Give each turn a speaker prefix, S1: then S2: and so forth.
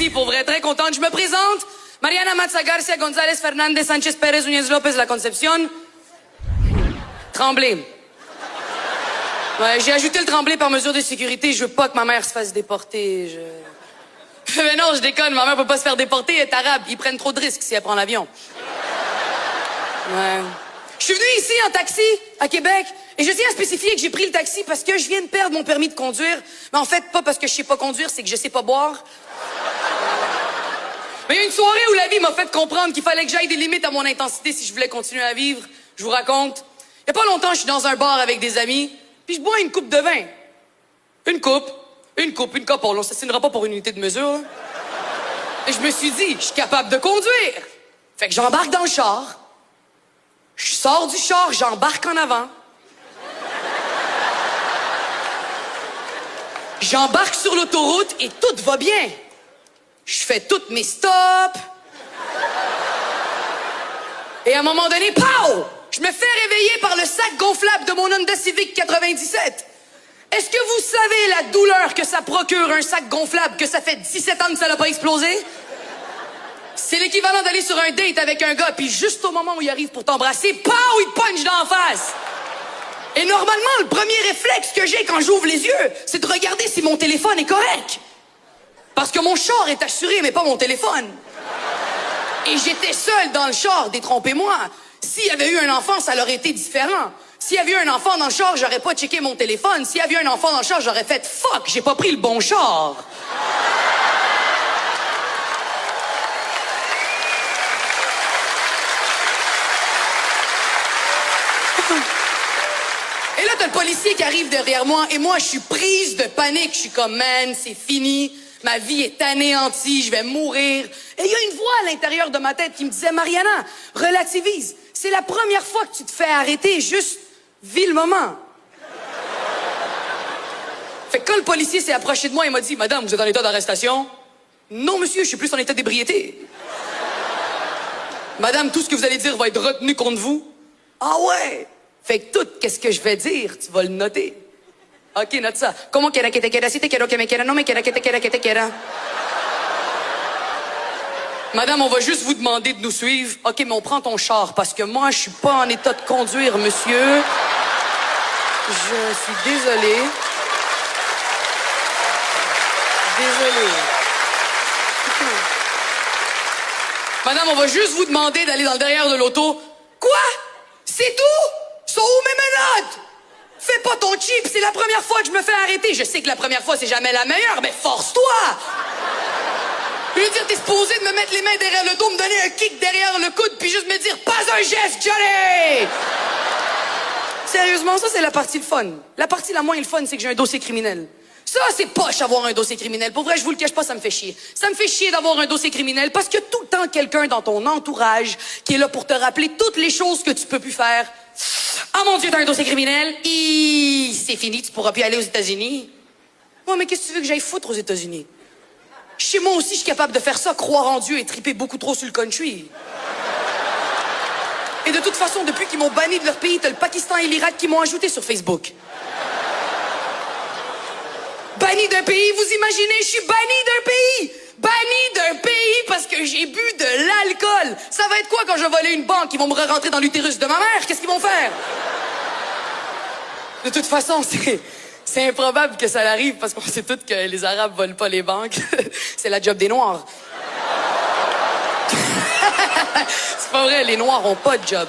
S1: merci, pour vrai, très contente. Je me présente, Mariana Matza Garcia González Fernández Sánchez Pérez Núñez López La Concepción. Tremblay. Ouais, j'ai ajouté le Tremblay par mesure de sécurité. Je veux pas que ma mère se fasse déporter. Mais non, je déconne, ma mère peut pas se faire déporter, elle est arabe. Ils prennent trop de risques si elle prend l'avion. Ouais. Je suis venue ici en taxi, à Québec, et je tiens à spécifier que j'ai pris le taxi parce que je viens de perdre mon permis de conduire. Mais en fait, pas parce que je sais pas conduire, c'est que je sais pas boire. Mais il y a une soirée où la vie m'a fait comprendre qu'il fallait que j'aille des limites à mon intensité si je voulais continuer à vivre. Je vous raconte. Il y a pas longtemps, je suis dans un bar avec des amis, puis je bois une coupe de vin. Une coupe, on s'assinera pas pour une unité de mesure. Hein. Et je me suis dit, je suis capable de conduire. Fait que j'embarque dans le char. Je sors du char, j'embarque en avant. J'embarque sur l'autoroute et tout va bien. Je fais tous mes stops. Et à un moment donné, pow! Je me fais réveiller par le sac gonflable de mon Honda Civic 97. Est-ce que vous savez la douleur que ça procure un sac gonflable, que ça fait 17 ans que ça n'a pas explosé? C'est l'équivalent d'aller sur un date avec un gars, puis juste au moment où il arrive pour t'embrasser, pow, il te punch d'en face. Et normalement, le premier réflexe que j'ai quand j'ouvre les yeux, c'est de regarder si mon téléphone est correct. Parce que mon char est assuré, mais pas mon téléphone. Et j'étais seule dans le char, détrompez-moi. S'il y avait eu un enfant, ça aurait été différent. S'il y avait eu un enfant dans le char, j'aurais pas checké mon téléphone. S'il y avait eu un enfant dans le char, j'aurais fait « Fuck, j'ai pas pris le bon char ». Et là, t'as le policier qui arrive derrière moi, et moi, je suis prise de panique. Je suis comme « Man, c'est fini. Ma vie est anéantie. Je vais mourir. » Et il y a une voix à l'intérieur de ma tête qui me disait « Mariana, relativise. C'est la première fois que tu te fais arrêter. Juste vis le moment. » Fait que quand le policier s'est approché de moi, il m'a dit « Madame, vous êtes en état d'arrestation? » « Non, monsieur, je suis plus en état d'ébriété. »« Madame, tout ce que vous allez dire va être retenu contre vous. »« Ah ouais? Fait que tout, qu'est-ce que je vais dire, tu vas le noter. » Ok, note ça. « Comment quiera que te quiera, si te quiero que me quiera, no me quiera que te quiera que te quiera. » Madame, on va juste vous demander de nous suivre. Ok, mais on prend ton char, parce que moi, je suis pas en état de conduire, monsieur. Je suis désolé. Désolé. Madame, on va juste vous demander d'aller dans le derrière de l'auto. Quoi? C'est tout? Sont où mes menottes? Fais pas ton cheap, c'est la première fois que je me fais arrêter. Je sais que la première fois, c'est jamais la meilleure, mais force-toi! Je veux dire, t'es supposé de me mettre les mains derrière le dos, me donner un kick derrière le coude, puis juste me dire « Pas un geste, Johnny! » Sérieusement, ça, c'est la partie le fun. La partie la moins le fun, c'est que j'ai un dossier criminel. Ça, c'est poche avoir un dossier criminel. Pour vrai, je vous le cache pas, ça me fait chier. Ça me fait chier d'avoir un dossier criminel parce que tout le temps, quelqu'un dans ton entourage qui est là pour te rappeler toutes les choses que tu peux plus faire. Ah mon Dieu, t'as un dossier criminel? C'est fini, tu pourras plus aller aux États-Unis. Ouais, mais qu'est-ce que tu veux que j'aille foutre aux États-Unis? Chez moi aussi, je suis capable de faire ça, croire en Dieu et triper beaucoup trop sur le country. Et de toute façon, depuis qu'ils m'ont banni de leur pays, t'as le Pakistan et l'Irak qui m'ont ajouté sur Facebook. Banni d'un pays, vous imaginez, je suis banni d'un pays! Banni d'un pays parce que j'ai bu de l'alcool! Ça va être quoi quand je vais voler une banque? Ils vont me re-rentrer dans l'utérus de ma mère? Qu'est-ce qu'ils vont faire? De toute façon, c'est improbable que ça arrive parce qu'on sait tous que les Arabes volent pas les banques. C'est la job des Noirs. C'est pas vrai, les Noirs ont pas de job.